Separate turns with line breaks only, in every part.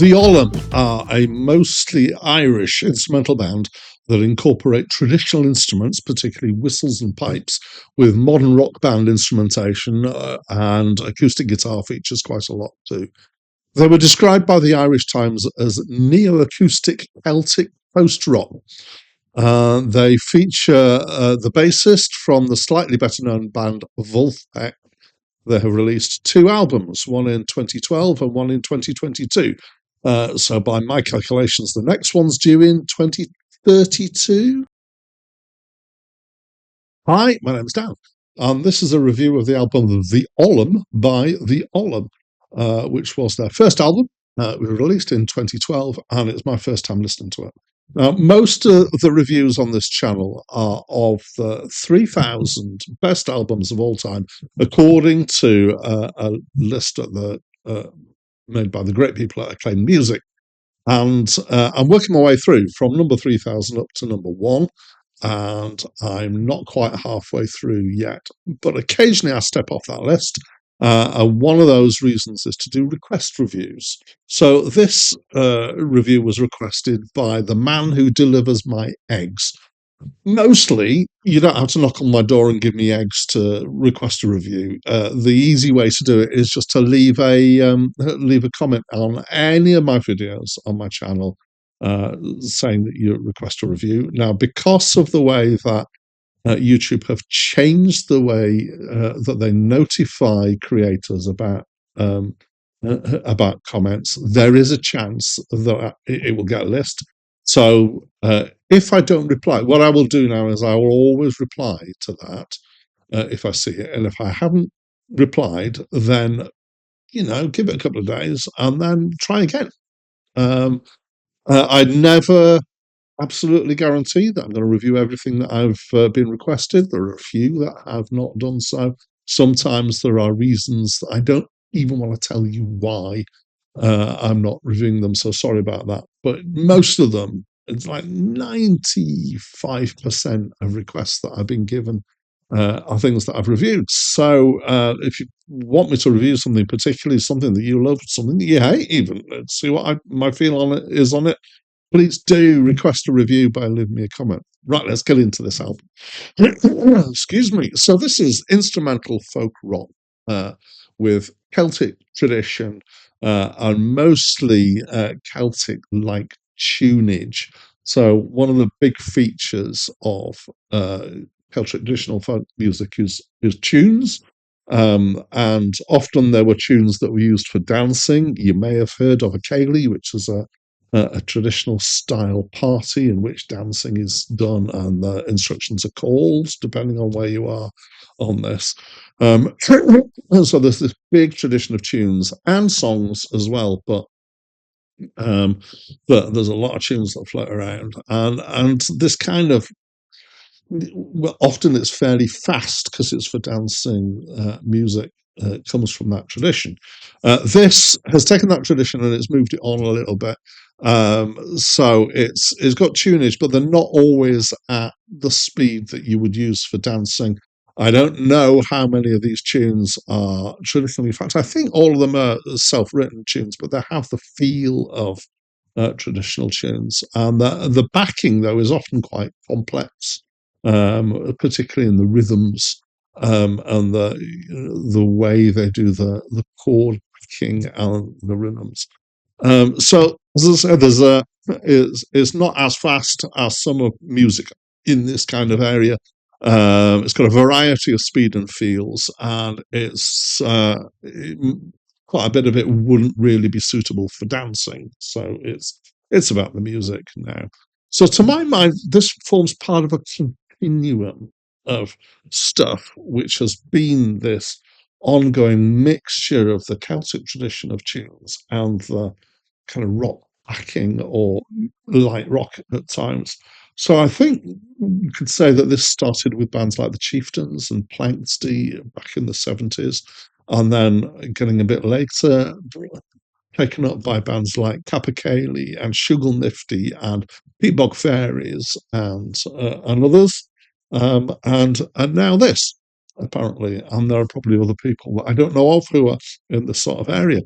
The Olllam are a mostly Irish instrumental band that incorporate traditional instruments, particularly whistles and pipes, with modern rock band instrumentation, and acoustic guitar features quite a lot too. They were described by the Irish Times as neo-acoustic Celtic post-rock. They feature the bassist from the slightly better known band Wolfpack. They have released two albums, one in 2012 and one in 2022. So by my calculations, the next one's due in 2032. Hi, my name's Dan. This is a review of the album The Olllam by The Olllam, which was their first album. It was released in 2012, and it's my first time listening to it. Most of the reviews on this channel are of the 3,000 best albums of all time, according to a list at made by the great people at Acclaim Music. And I'm working my way through from number 3,000 up to number 1, and I'm not quite halfway through yet. But occasionally I step off that list. And one of those reasons is to do request reviews. So this review was requested by the man who delivers my eggs. Mostly, you don't have to knock on my door and give me eggs to request a review. The easy way to do it is just to leave a comment on any of my videos on my channel, saying that you request a review. Now, because of the way that YouTube have changed the way that they notify creators about comments, there is a chance that it will get a list. So if I don't reply, what I will do now is I will always reply to that if I see it. And if I haven't replied, then, give it a couple of days and then try again. I'd never absolutely guarantee that I'm going to review everything that I've been requested. There are a few that have not done so. Sometimes there are reasons that I don't even want to tell you why I'm not reviewing them, so sorry about that. But most of them, it's like 95% of requests that I've been given are things that I've reviewed. So if you want me to review something, particularly something that you love, something that you hate even, let's see what my feel on it is on it, please do request a review by leaving me a comment. Right, let's get into this album. Excuse me. So this is instrumental folk rock with Celtic tradition and mostly Celtic-like tunage. So one of the big features of Celtic traditional folk music is tunes. And often there were tunes that were used for dancing. You may have heard of a ceilidh, which is a traditional style party in which dancing is done and the instructions are called depending on where you are on this. So there's this big tradition of tunes and songs as well, but there's a lot of tunes that float around, and this kind of, well, often it's fairly fast because it's for dancing music. Comes from that tradition. This has taken that tradition and it's moved it on a little bit. So it's got tunage, but they're not always at the speed that you would use for dancing. I don't know how many of these tunes are traditional. In fact, I think all of them are self-written tunes, but they have the feel of traditional tunes. And the backing, though, is often quite complex, particularly in the rhythms. And the way they do the chord picking and the rhythms. So as I said, it's not as fast as some of music in this kind of area. It's got a variety of speed and feels, and it's quite a bit of it wouldn't really be suitable for dancing. So it's about the music now. So to my mind, this forms part of a continuum of stuff which has been this ongoing mixture of the Celtic tradition of tunes and the kind of rock backing or light rock at times. So I think you could say that this started with bands like the Chieftains and Planxty back in the 70s, and then getting a bit later, taken up by bands like Capercaillie and Sugar Nifty and Peatbog Fairies and others. And now this, apparently, and there are probably other people that I don't know of who are in this sort of area,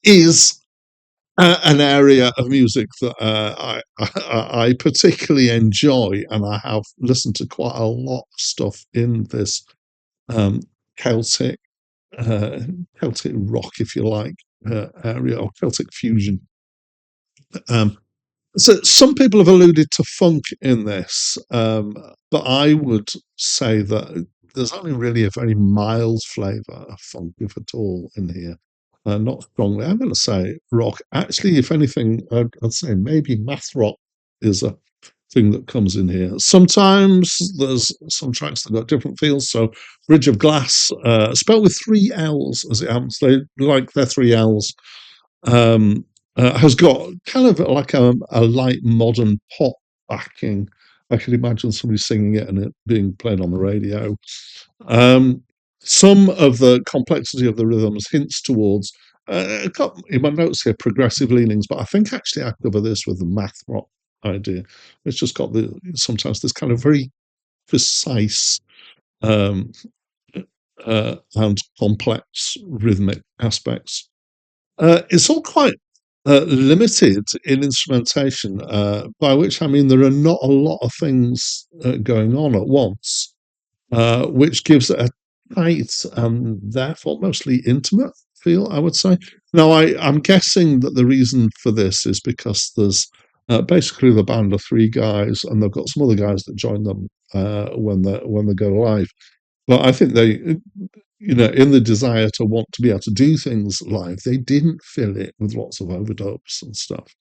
is an area of music that I particularly enjoy, and I have listened to quite a lot of stuff in this um, Celtic uh, Celtic rock, if you like, area, or Celtic fusion. Um, so some people have alluded to funk in this, but I would say that there's only really a very mild flavour of funk, if at all, in here. Not strongly. I'm going to say rock. Actually, if anything, I'd say maybe math rock is a thing that comes in here. Sometimes there's some tracks that got different feels. So Bridge of Glass, spelled with three L's as it happens. They like their three L's. Um, has got kind of like a light modern pop backing. I could imagine somebody singing it and it being played on the radio. Um, some of the complexity of the rhythms hints towards, I've got in my notes here, progressive leanings, but I think actually I cover this with the math rock idea. It's just got sometimes this kind of very precise um, and complex rhythmic aspects. It's all quite limited in instrumentation, by which I mean there are not a lot of things going on at once, which gives it a tight and therefore mostly intimate feel, I would say. Now, I'm guessing that the reason for this is because there's basically the band of three guys, and they've got some other guys that join them when they go live. But I think they, in the desire to want to be able to do things live, they didn't fill it with lots of overdubs and stuff.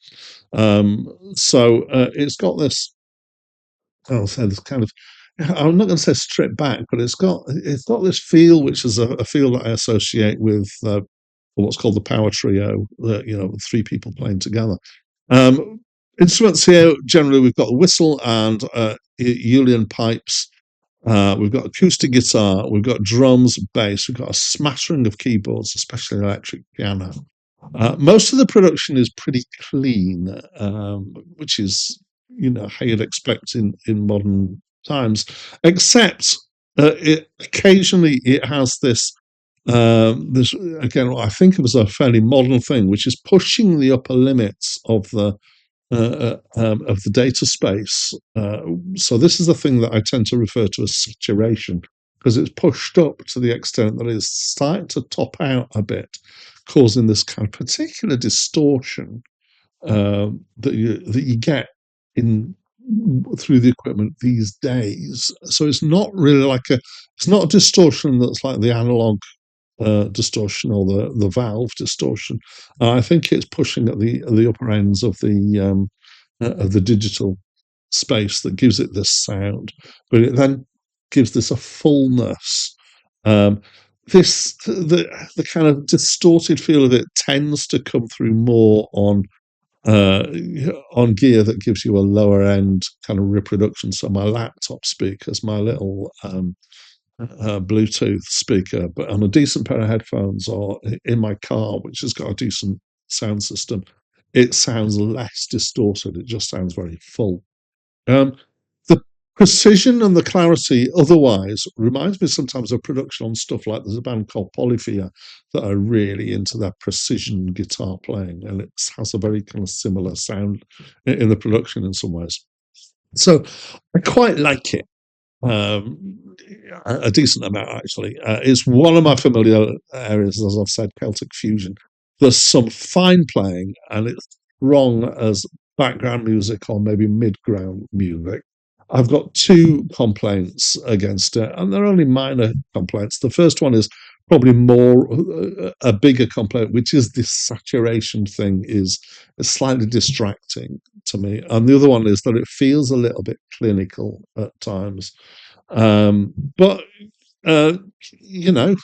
So it's got this, I'll say this kind of, I'm not going to say stripped back, but it's got this feel, which is a feel that I associate with what's called the power trio. Three people playing together. Um, Instruments here generally we've got a whistle and Uilleann pipes. We've got acoustic guitar, we've got drums, bass, we've got a smattering of keyboards, especially electric piano. Most of the production is pretty clean, which is, how you'd expect in modern times, except occasionally it has this again, what I think of as a fairly modern thing, which is pushing the upper limits of the data space. So this is the thing that I tend to refer to as saturation, because it's pushed up to the extent that it's starting to top out a bit, causing this kind of particular distortion that you get in through the equipment these days. So it's not a distortion that's like the analog distortion or the valve distortion. I think it's pushing at the upper ends of the digital space that gives it this sound, but it then gives this a fullness. Um, the kind of distorted feel of it tends to come through more uh, on gear that gives you a lower end kind of reproduction. So my laptop speakers, my little Bluetooth speaker, but on a decent pair of headphones, or in my car, which has got a decent sound system, it sounds less distorted. It just sounds very full. Um, the precision and the clarity otherwise reminds me sometimes of production on stuff like there's a band called Polyphia that are really into that precision guitar playing, and it has a very kind of similar sound in the production in some ways. So I quite like it, um, a decent amount actually. It's one of my familiar areas, as I've said, Celtic fusion. There's some fine playing, and it's wrong as background music or maybe mid-ground music. I've got two complaints against it, and they're only minor complaints. The first one is probably more a bigger complaint, which is this saturation thing is slightly distracting to me, and the other one is that it feels a little bit clinical at times. But uh, you know,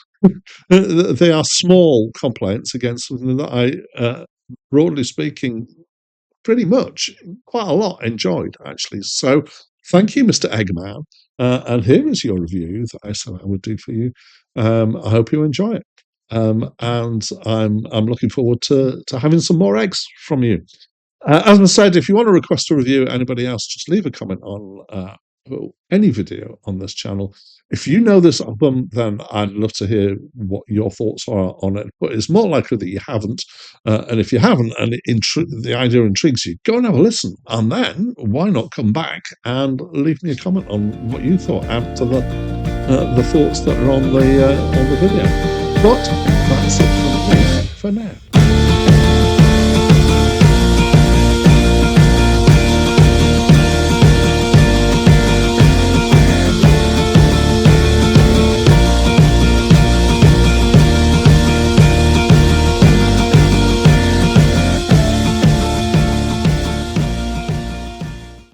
they are small complaints against something that broadly speaking, pretty much quite a lot enjoyed actually. So thank you, Mr. Eggman. And here is your review that I said I would do for you. I hope you enjoy it. And I'm looking forward to having some more eggs from you. As I said, if you want to request a review, anybody else, just leave a comment on any video on this channel. If you know this album, then I'd love to hear what your thoughts are on it. But it's more likely that you haven't. And if you haven't, and the idea intrigues you, go and have a listen. And then why not come back and leave me a comment on what you thought after the thoughts that are on the video. But that's it from me for now.